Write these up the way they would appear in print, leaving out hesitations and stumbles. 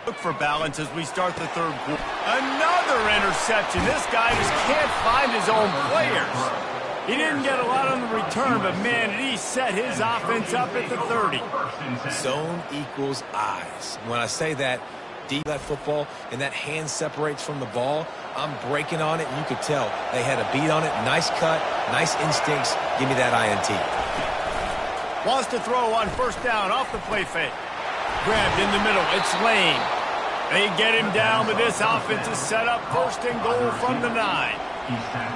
Look for balance as we start the third quarter. Another interception. This guy just can't find his own players. He didn't get a lot on the return, but, man, did he set his offense up at the 30. Zone equals eyes. When I say that, deep that football and that hand separates from the ball, I'm breaking on it, and you could tell they had a beat on it. Nice cut, nice instincts. Give me that INT. Wants to throw on first down off the play fake. Grabbed in the middle. It's Lane. They get him down, but this offense is set up first and goal from the 9.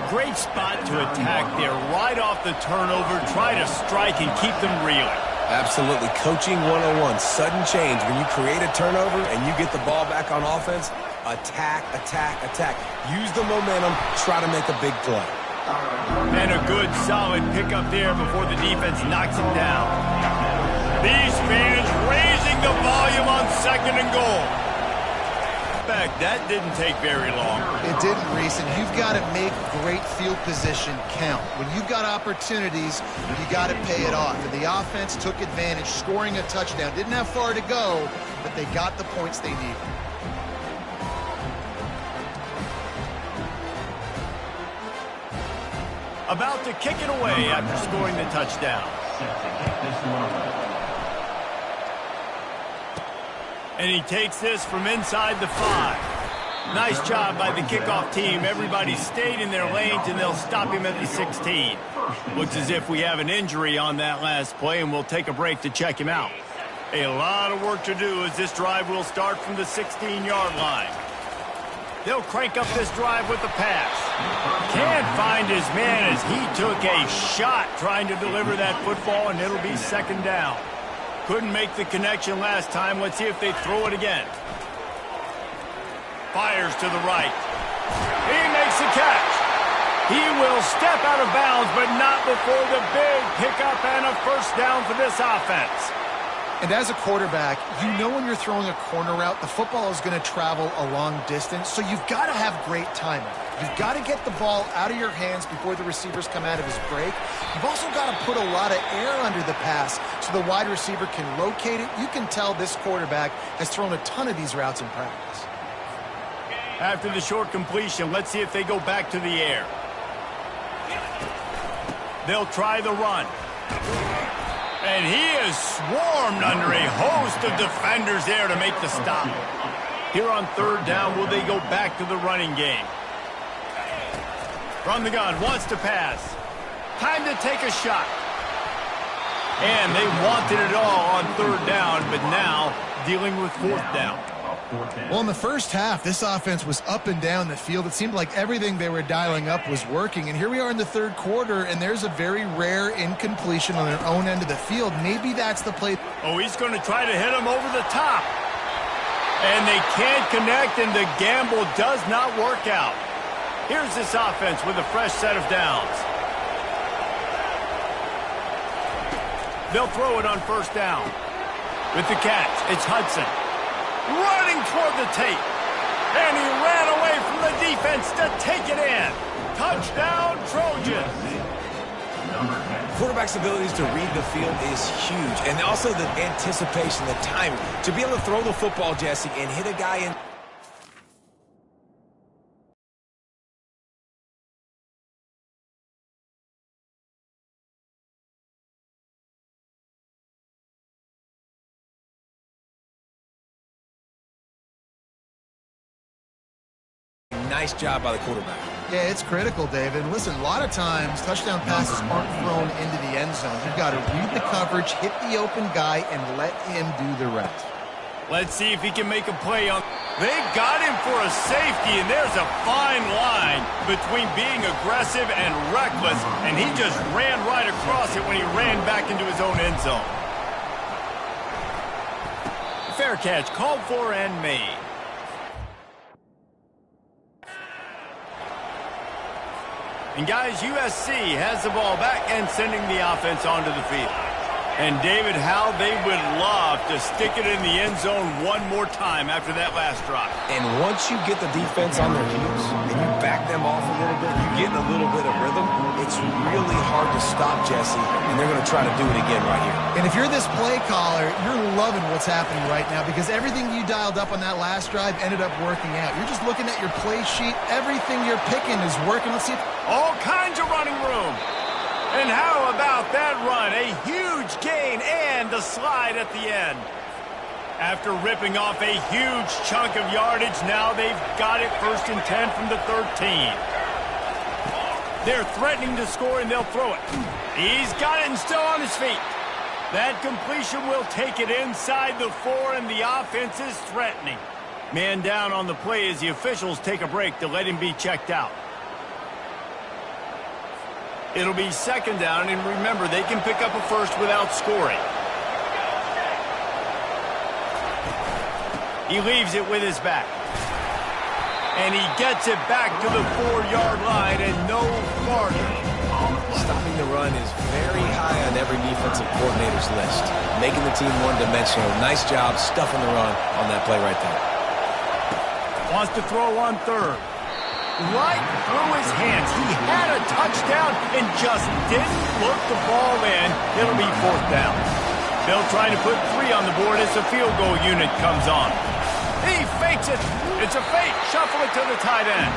Great spot to attack there right off the turnover. Try to strike and keep them reeling. Absolutely. Coaching 101. Sudden change. When you create a turnover and you get the ball back on offense, attack, attack, attack. Use the momentum. Try to make a big play. And a good, solid pickup there before the defense knocks it down. These fans raising the volume on second and goal. That didn't take very long. It didn't, Reese, and you've got to make great field position count. When you've got opportunities, you got to pay it off. And the offense took advantage, scoring a touchdown. Didn't have far to go, but they got the points they needed. About to kick it away after scoring the touchdown. And he takes this from inside the 5. Nice job by the kickoff team. Everybody stayed in their lanes, and they'll stop him at the 16. Looks as if we have an injury on that last play, and we'll take a break to check him out. A lot of work to do as this drive will start from the 16-yard line. They'll crank up this drive with the pass. Can't find his man as he took a shot trying to deliver that football, and it'll be second down. Couldn't make the connection last time. Let's see if they throw it again. Fires to the right. He makes the catch. He will step out of bounds, but not before the big pickup and a first down for this offense. And as a quarterback, you know when you're throwing a corner route, the football is going to travel a long distance, so you've got to have great timing. You've got to get the ball out of your hands before the receivers come out of his break. You've also got to put a lot of air under the pass so the wide receiver can locate it. You can tell this quarterback has thrown a ton of these routes in practice. After the short completion, let's see if they go back to the air. They'll try the run. And he is swarmed under a host of defenders there to make the stop. Here on third down, will they go back to the running game? From the gun, wants to pass. Time to take a shot. And they wanted it all on third down, but now dealing with fourth down. Well, in the first half, this offense was up and down the field. It seemed like everything they were dialing up was working. And here we are in the third quarter, and there's a very rare incompletion on their own end of the field. Maybe that's the play. Oh, he's going to try to hit him over the top. And they can't connect, and the gamble does not work out. Here's this offense with a fresh set of downs. They'll throw it on first down. With the catch, it's Hudson. Running toward the tape. And he ran away from the defense to take it in. Touchdown, Trojans. Quarterback's abilities to read the field is huge. And also the anticipation, the timing. To be able to throw the football, Jesse, and hit a guy in. Nice job by the quarterback. Yeah, it's critical, David. Listen, a lot of times touchdown passes aren't thrown into the end zone. You've got to read the coverage, hit the open guy, and let him do the rest. Let's see if he can make a play on. They got him for a safety, and there's a fine line between being aggressive and reckless, and he just ran right across it when he ran back into his own end zone. Fair catch called for and made. And guys, USC has the ball back and sending the offense onto the field. And David, how they would love to stick it in the end zone one more time after that last drive. And once you get the defense on their heels and you back them off a little bit, you get a little bit of rhythm, it It's really hard to stop, Jesse, and they're going to try to do it again right here. And if you're this play caller, you're loving what's happening right now because everything you dialed up on that last drive ended up working out. You're just looking at your play sheet. Everything you're picking is working. Let's see. All kinds of running room. And how about that run? A huge gain and a slide at the end. After ripping off a huge chunk of yardage, now they've got it 1st and 10 from the 13. They're threatening to score, and they'll throw it. He's got it and still on his feet. That completion will take it inside the 4, and the offense is threatening. Man down on the play as the officials take a break to let him be checked out. It'll be 2nd down, and remember, they can pick up a first without scoring. He leaves it with his back. And he gets it back to the 4-yard line and no farther. Stopping the run is very high on every defensive coordinator's list. Making the team one-dimensional. Nice job stuffing the run on that play right there. Wants to throw on 3rd. Right through his hands. He had a touchdown and just didn't look the ball in. It'll be 4th down. They'll try to put 3 on the board as the field goal unit comes on. He fakes it. It's a fake. Shuffle it to the tight end.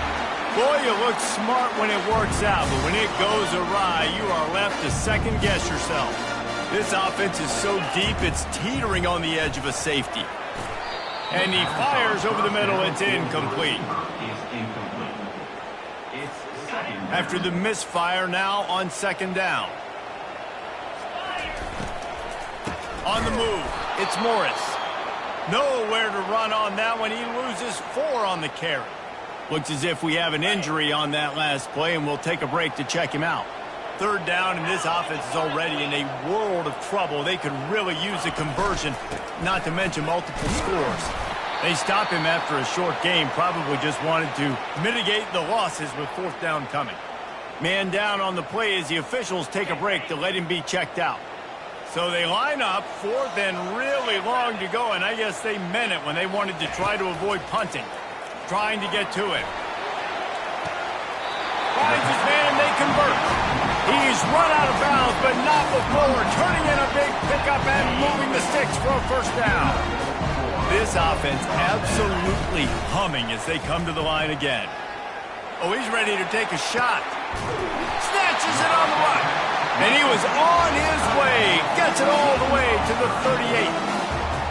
Boy, you look smart when it works out, but when it goes awry, you are left to second-guess yourself. This offense is so deep, it's teetering on the edge of a safety. And he fires over the middle. It's incomplete. After the misfire, now on 2nd down. On the move, it's Morris. Nowhere to run on that one. He loses 4 on the carry. Looks as if we have an injury on that last play, and we'll take a break to check him out. 3rd down, and this offense is already in a world of trouble. They could really use a conversion, not to mention multiple scores. They stop him after a short game, probably just wanted to mitigate the losses with 4th down coming. Man down on the play as the officials take a break to let him be checked out. So they line up, 4th and really long to go, and I guess they meant it when they wanted to try to avoid punting. Trying to get to it. Finds his man, they convert. He's run out of bounds, but not before. Turning in a big pickup and moving the sticks for a 1st down. This offense absolutely humming as they come to the line again. Oh, he's ready to take a shot. Snatches it on the run. And he was on his way. Gets it all the way to the 38.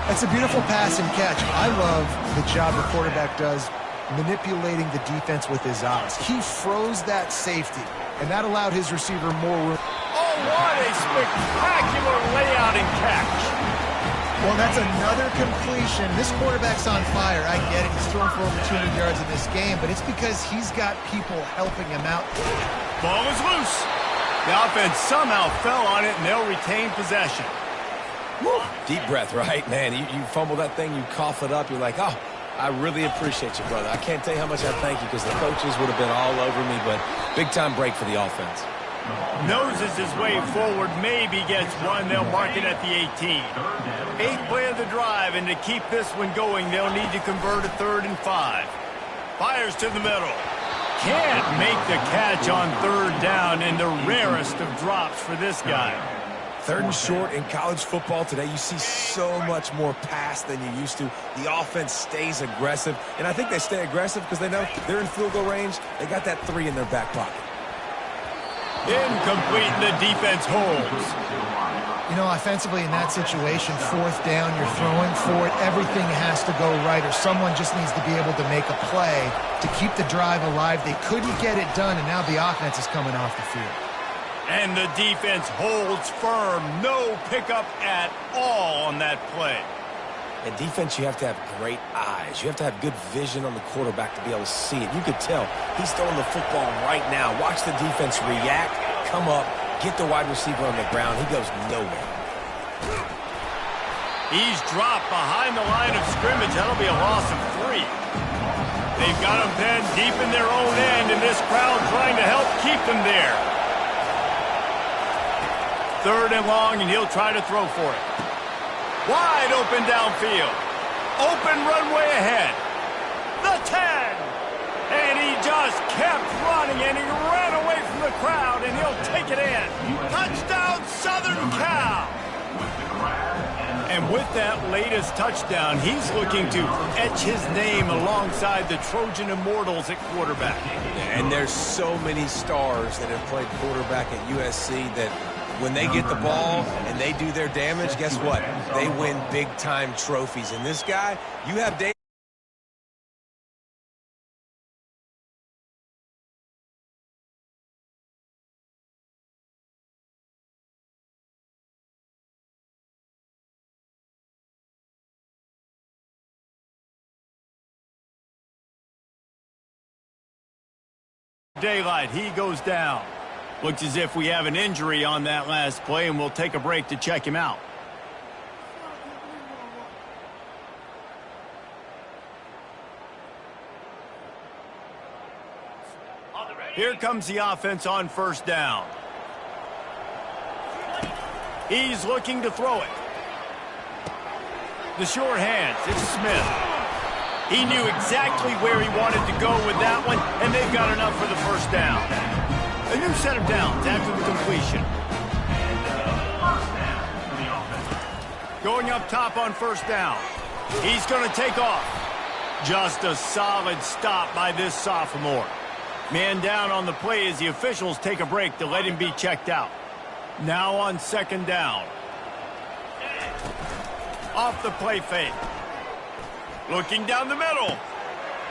That's a beautiful pass and catch. I love the job the quarterback does manipulating the defense with his eyes. He froze that safety, and that allowed his receiver more room. Oh, what a spectacular layout and catch. Well, that's another completion. This quarterback's on fire. I get it. He's thrown for over 200 yards in this game, but it's because he's got people helping him out. Ball is loose. The offense somehow fell on it, and they'll retain possession. Woo. Deep breath, right? Man, you fumble that thing, you cough it up, you're like, oh, I really appreciate you, brother. I can't tell you how much I thank you because the coaches would have been all over me, but big-time break for the offense. Noses his way forward, maybe gets one. They'll mark it at the 18. 8th play of the drive, and to keep this one going, they'll need to convert a 3rd and 5. Fires to the middle. Can't make the catch on 3rd down, and the rarest of drops for this guy. 3rd and short in college football today, you see so much more pass than you used to. The offense stays aggressive, and I think they stay aggressive because they know they're in field goal range. They got that 3 in their back pocket. Incomplete, the defense holds. You know, offensively in that situation, 4th down, you're throwing for it. Everything has to go right, or someone just needs to be able to make a play to keep the drive alive. They couldn't get it done, and now the offense is coming off the field. And the defense holds firm. No pickup at all on that play. In defense, you have to have great eyes. You have to have good vision on the quarterback to be able to see it. You could tell he's throwing the football right now. Watch the defense react, come up, get the wide receiver on the ground. He goes nowhere. He's dropped behind the line of scrimmage. That'll be a loss of 3. They've got him pinned deep in their own end, and this crowd trying to help keep them there. 3rd and long, and he'll try to throw for it. Wide open downfield. Open runway ahead. The 10. And he just kept running, and he ran away from the crowd, and he'll Touchdown, Southern Cal! And with that latest touchdown, he's looking to etch his name alongside the Trojan Immortals at quarterback. And there's so many stars that have played quarterback at USC that when they get the ball and they do their damage, guess what? They win big-time trophies. And this guy, you have daylight. He goes down. Looks as if we have an injury on that last play, and we'll take a break to check him out. Here comes the offense on first down. He's looking to throw it. The short hands, it's Smith. He knew exactly where he wanted to go with that one, and they've got enough for the first down. A new set of downs after the completion. Going up top on first down. He's going to take off. Just a solid stop by this sophomore. Man down on the play as the officials take a break to let him be checked out. Now on second down. Off the play fake. Looking down the middle.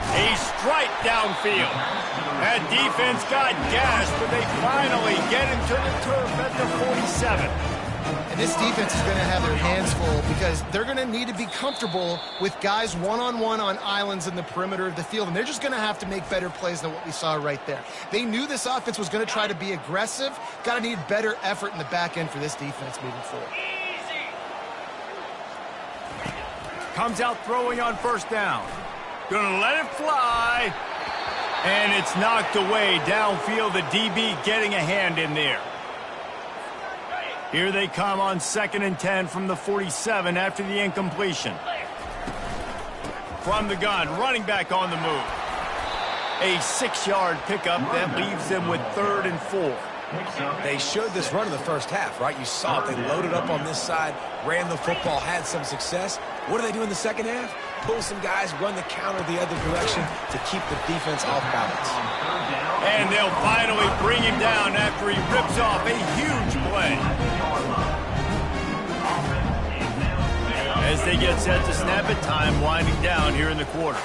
A strike downfield. That defense got gashed, but they finally get him to the turf at the 47. And this defense is going to have their hands full because they're going to need to be comfortable with guys one-on-one on islands in the perimeter of the field, and they're just going to have to make better plays than what we saw right there. They knew this offense was going to try to be aggressive. Got to need better effort in the back end for this defense moving forward. Comes out throwing on first down. Gonna let it fly. And it's knocked away downfield. The DB getting a hand in there. Here they come on 2nd and 10 from the 47 after the incompletion. From the gun, running back on the move. A 6-yard pickup that leaves them with 3rd and 4. They showed this run in the first half, right? You saw it. They loaded up on this side, ran the football, had some success. What do they do in the second half? Pull some guys, run the counter the other direction to keep the defense off balance. And they'll finally bring him down after he rips off a huge play. As they get set to snap it, time winding down here in the quarter.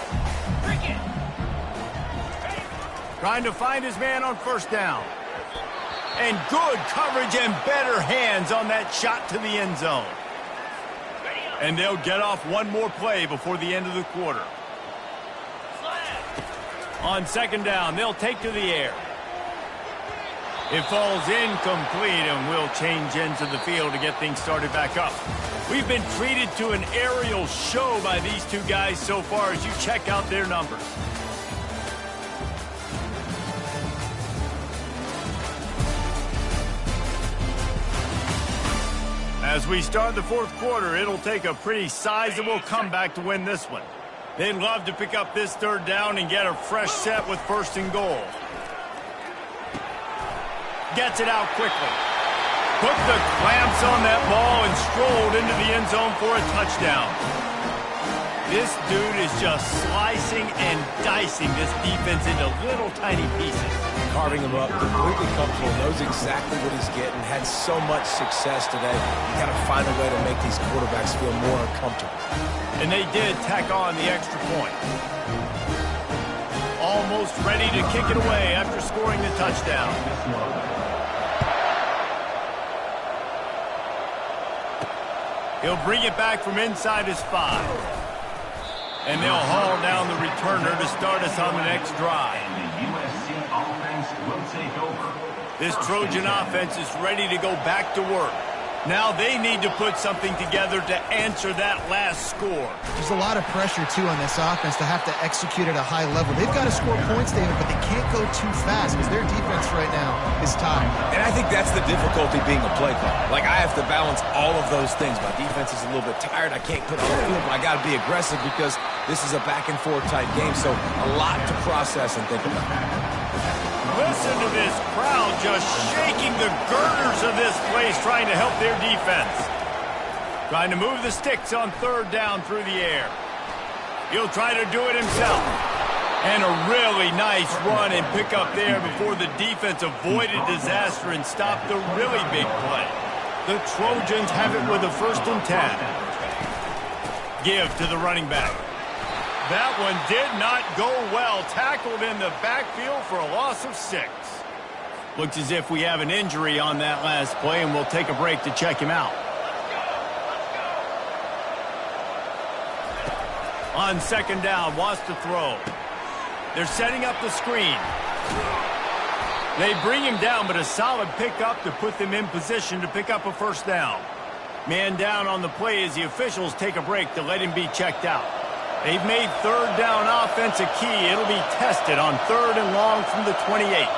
Trying to find his man on first down. And good coverage and better hands on that shot to the end zone. And they'll get off one more play before the end of the quarter. On second down, they'll take to the air. It falls incomplete, and we'll change ends of the field to get things started back up. We've been treated to an aerial show by these two guys so far as you check out their numbers. As we start the fourth quarter, it'll take a pretty sizable comeback to win this one. They'd love to pick up this third down and get a fresh set with 1st and goal. Gets it out quickly. Put the clamps on that ball and strolled into the end zone for a touchdown. This dude is just slicing and dicing this defense into little tiny pieces. Carving him up, completely comfortable, knows exactly what he's getting, had so much success today. You got to find a way to make these quarterbacks feel more uncomfortable. And they did tack on the extra point. Almost ready to kick it away after scoring the touchdown. He'll bring it back from inside his 5. And they'll haul down the returner to start us on the next drive. This Trojan offense is ready to go back to work. Now they need to put something together to answer that last score. There's a lot of pressure, too, on this offense to have to execute at a high level. They've got to score points, David, but they can't go too fast because their defense right now is tired. And I think that's the difficulty being a play caller. Like, I have to balance all of those things. My defense is a little bit tired. I can't put all the field, but I got to be aggressive because this is a back-and-forth type game, so a lot to process and think about. Listen to this crowd just shaking the girders of this place trying to help their defense. Trying to move the sticks on third down through the air. He'll try to do it himself. And a really nice run and pick up there before the defense avoided disaster and stopped the really big play. The Trojans have it with a 1st and 10. Give to the running back. That one did not go well. Tackled in the backfield for a loss of 6. Looks as if we have an injury on that last play, and we'll take a break to check him out. On 2nd down, wants to throw. They're setting up the screen. They bring him down, but a solid pickup to put them in position to pick up a 1st down. Man down on the play as the officials take a break to let him be checked out. They've made 3rd down offense a key. It'll be tested on 3rd and long from the 28.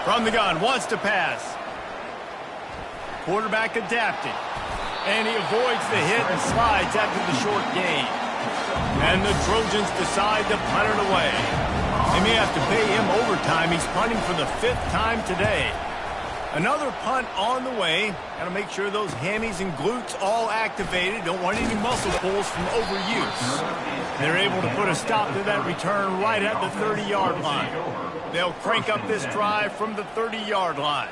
From the gun, wants to pass. Quarterback adapting. And he avoids the hit and slides after the short gain. And the Trojans decide to punt it away. They may have to pay him overtime. He's punting for the 5th time today. Another punt on the way. Got to make sure those hammies and glutes all activated. Don't want any muscle pulls from overuse. They're able to put a stop to that return right at the 30-yard line. They'll crank up this drive from the 30-yard line.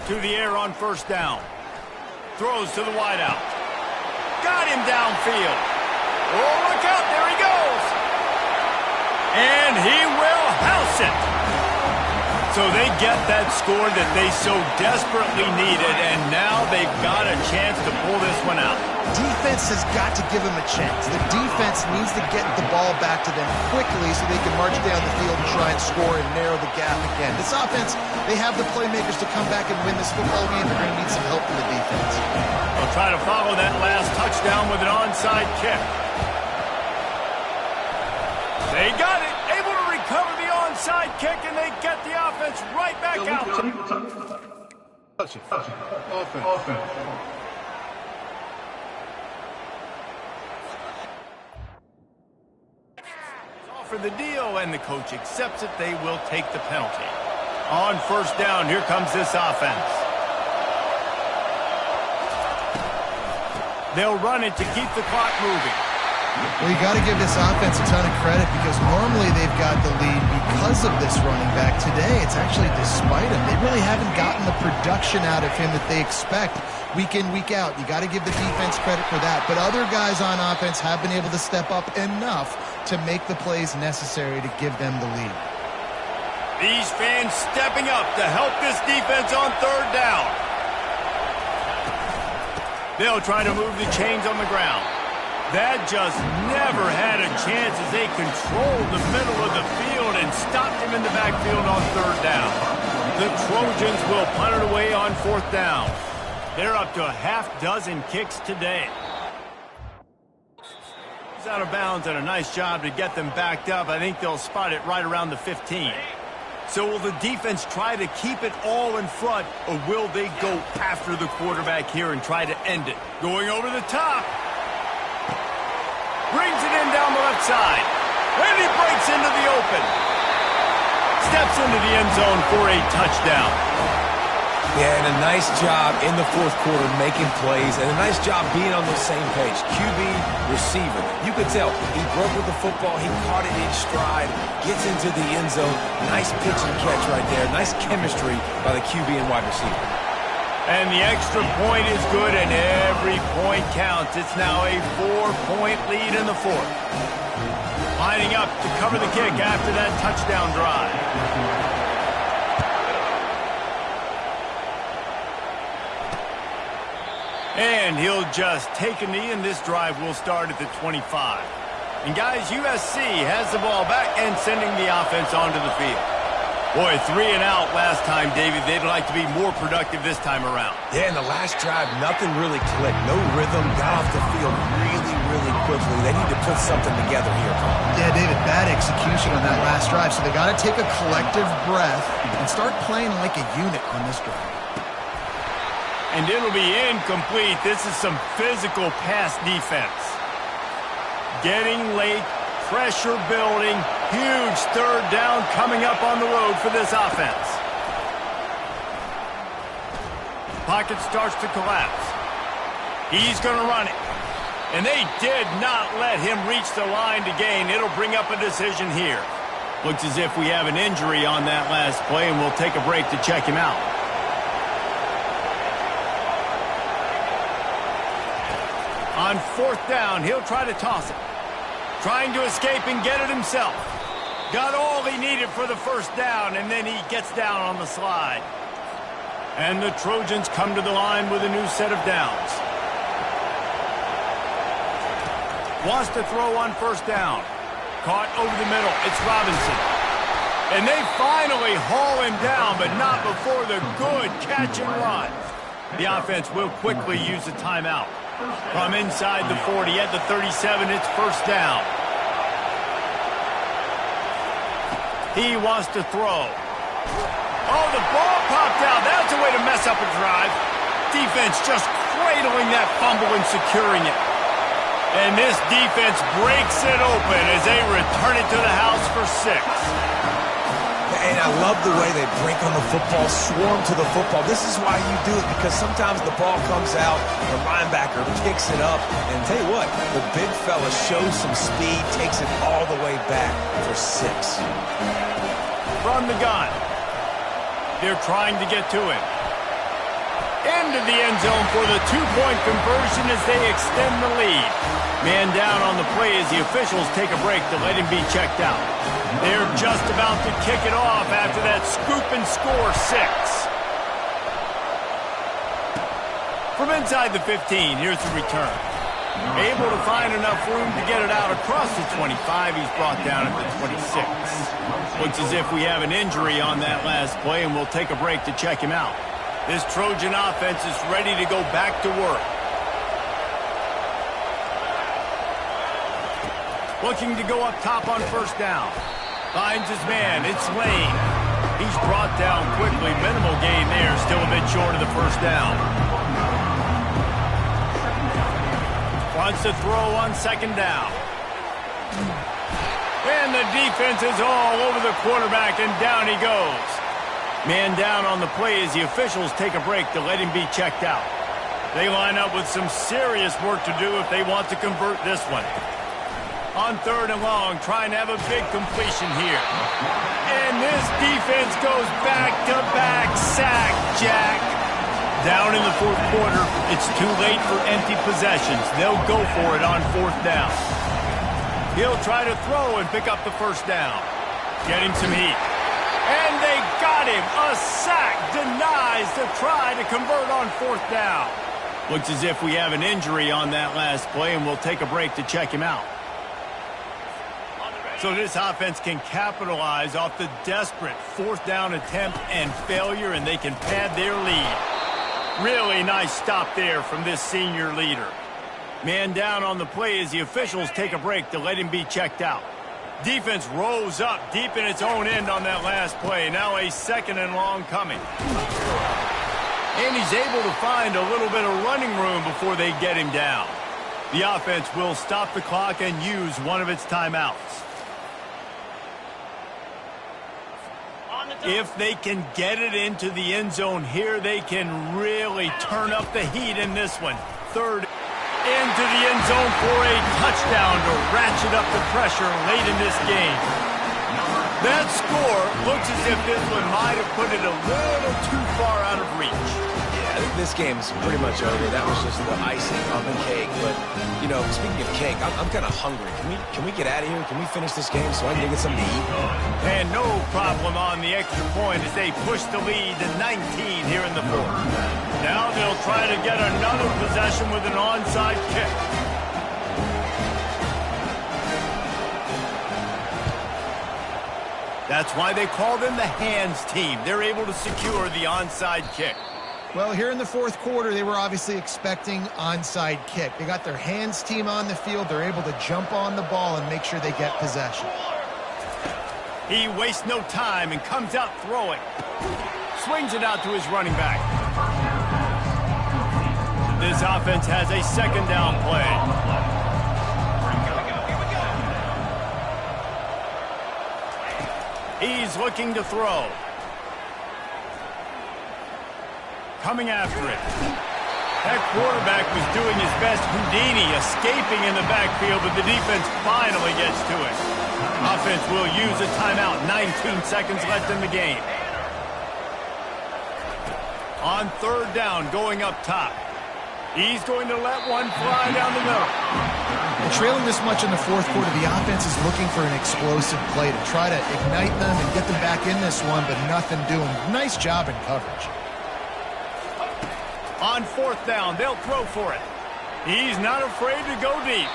To the air on 1st down. Throws to the wideout. Got him downfield. Oh, look out. There he goes. And he will house it. So they get that score that they so desperately needed, and now they've got a chance to pull this one out. Defense has got to give them a chance. The defense needs to get the ball back to them quickly so they can march down the field and try and score and narrow the gap again. This offense, they have the playmakers to come back and win this football game. They're going to need some help from the defense. They'll try to follow that last touchdown with an onside kick. They got it. Able to recover the onside kick, and they get the offense right back out. Touch it. Offense. For the deal, and the coach accepts it. They will take the penalty. On 1st down, here comes this offense. They'll run it to keep the clock moving. Well, you got to give this offense a ton of credit because normally they've got the lead because of this running back. Today, it's actually despite him. They really haven't gotten the production out of him that they expect week in, week out. You got to give the defense credit for that. But other guys on offense have been able to step up enough to make the plays necessary to give them the lead. These fans stepping up to help this defense on 3rd down. They'll try to move the chains on the ground. That just never had a chance as they controlled the middle of the field and stopped him in the backfield on 3rd down. The Trojans will punt it away on 4th down. They're up to a half-dozen kicks today. He's out of bounds and a nice job to get them backed up. I think they'll spot it right around the 15. So will the defense try to keep it all in front, or will they go after the quarterback here and try to end it? Going over the top. Brings it in down the left side. And he breaks into the open. Steps into the end zone for a touchdown. Yeah, and a nice job in the 4th quarter making plays, and a nice job being on the same page. QB, receiver. You could tell he broke with the football. He caught it in stride, gets into the end zone. Nice pitch and catch right there. Nice chemistry by the QB and wide receiver. And the extra point is good, and every point counts. It's now a 4-point lead in the 4th. Lining up to cover the kick after that touchdown drive. And he'll just take a knee, and this drive will start at the 25. And guys, USC has the ball back and sending the offense onto the field. Boy, 3 and out last time, David. They'd like to be more productive this time around. Yeah, in the last drive, nothing really clicked. No rhythm, got off the field really quickly. They need to put something together here, Carl. Yeah, David, bad execution on that last drive. So they got to take a collective breath and start playing like a unit on this drive. And it'll be incomplete. This is some physical pass defense. Getting late, pressure building, Huge third down coming up on the road for this offense. Pocket starts to collapse. He's going to run it. And they did not let him reach the line to gain. It'll bring up a decision here. Looks as if we have an injury on that last play, and we'll take a break to check him out. On fourth down, he'll try to toss it. Trying to escape and get it himself. Got all he needed for the first down, and then he gets down on the slide. And the Trojans come to the line with a new set of downs. Wants to throw on first down. Caught over the middle. It's Robinson. And they finally haul him down, but not before the good catch and run. The offense will quickly use a timeout. From inside the 40 at the 37, it's first down. He wants to throw. Oh, the ball popped out. That's a way to mess up a drive. Defense just cradling that fumble and securing it. And this defense breaks it open as they return it to the house for 6. And I love the way they break on the football, swarm to the football. This is why you do it, because sometimes the ball comes out, the linebacker picks it up, and tell you what, the big fella shows some speed, takes it all the way back for 6. From the gun. They're trying to get to him. Into the end zone for the 2-point conversion as they extend the lead. Man down on the play as the officials take a break to let him be checked out. They're just about to kick it off after that scoop and score 6. From inside the 15, here's the return. Able to find enough room to get it out across the 25. He's brought down at the 26. Looks as if we have an injury on that last play, and we'll take a break to check him out. This Trojan offense is ready to go back to work. Looking to go up top on first down. Finds his man. It's Lane. He's brought down quickly. Minimal gain there. Still a bit short of the first down. Wants to throw on second down. And the defense is all over the quarterback, and down he goes. Man down on the play as the officials take a break to let him be checked out. They line up with some serious work to do if they want to convert this one. On third and long, trying to have a big completion here. And this defense goes back-to-back sack, Jack. Down in the fourth quarter, it's too late for empty possessions. They'll go for it on fourth down. He'll try to throw and pick up the first down. Get him some heat. And they got him. A sack denies the try to convert on fourth down. Looks as if we have an injury on that last play, and we'll take a break to check him out. So this offense can capitalize off the desperate fourth down attempt and failure, and they can pad their lead. Really nice stop there from this senior leader. Man down on the play as the officials take a break to let him be checked out. Defense rose up deep in its own end on that last play. Now a second and long coming. And he's able to find a little bit of running room before they get him down. The offense will stop the clock and use one of its timeouts. If they can get it into the end zone here, they can really turn up the heat in this one. Third into the end zone for a touchdown to ratchet up the pressure late in this game. That score looks as if this one might have put it a little too far out of reach. I think this game's pretty much over. That was just the icing on the cake. But, you know, speaking of cake, I'm kind of hungry. Can we get out of here? Can we finish this game so I can go get something to eat? And no problem on the extra point as they push the lead to 19 here in the fourth. Now they'll try to get another possession with an onside kick. That's why they call them the hands team. They're able to secure the onside kick. Well, here in the fourth quarter, they were obviously expecting onside kick. They got their hands team on the field. They're able to jump on the ball and make sure they get possession. He wastes no time and comes out throwing. Swings it out to his running back. This offense has a second down play. He's looking to throw. Coming after it. That quarterback was doing his best Houdini, escaping in the backfield, but the defense finally gets to it. Offense will use a timeout. 19 seconds left in the game. On third down, going up top. He's going to let one fly down the middle. And trailing this much in the fourth quarter, the offense is looking for an explosive play to try to ignite them and get them back in this one, but nothing doing. Nice job in coverage. On fourth down, they'll throw for it. He's not afraid to go deep.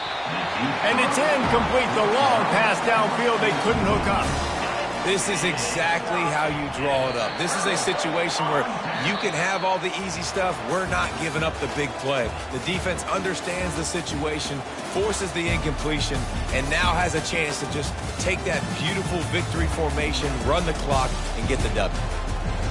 And it's incomplete. The long pass downfield they couldn't hook up. This is exactly how you draw it up. This is a situation where you can have all the easy stuff. We're not giving up the big play. The defense understands the situation, forces the incompletion, and now has a chance to just take that beautiful victory formation, run the clock, and get the W.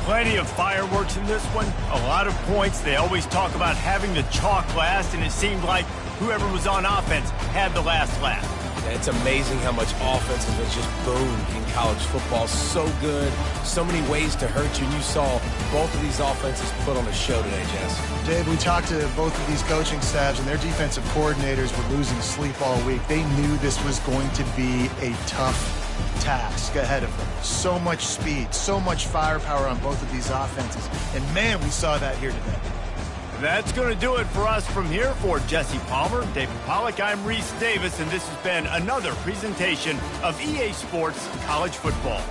Plenty of fireworks in this one. A lot of points. They always talk about having the chalk last, and it seemed like whoever was on offense had the last laugh. It's amazing how much offense has just boomed in college football. So good. So many ways to hurt you. And you saw both of these offenses put on a show today, Jess. Dave, we talked to both of these coaching staffs, and their defensive coordinators were losing sleep all week. They knew this was going to be a tough task ahead of them. So much speed, so much firepower on both of these offenses. And, man, we saw that here today. That's going to do it for us from here. For Jesse Palmer, David Pollack, I'm Reese Davis, and this has been another presentation of EA Sports College Football.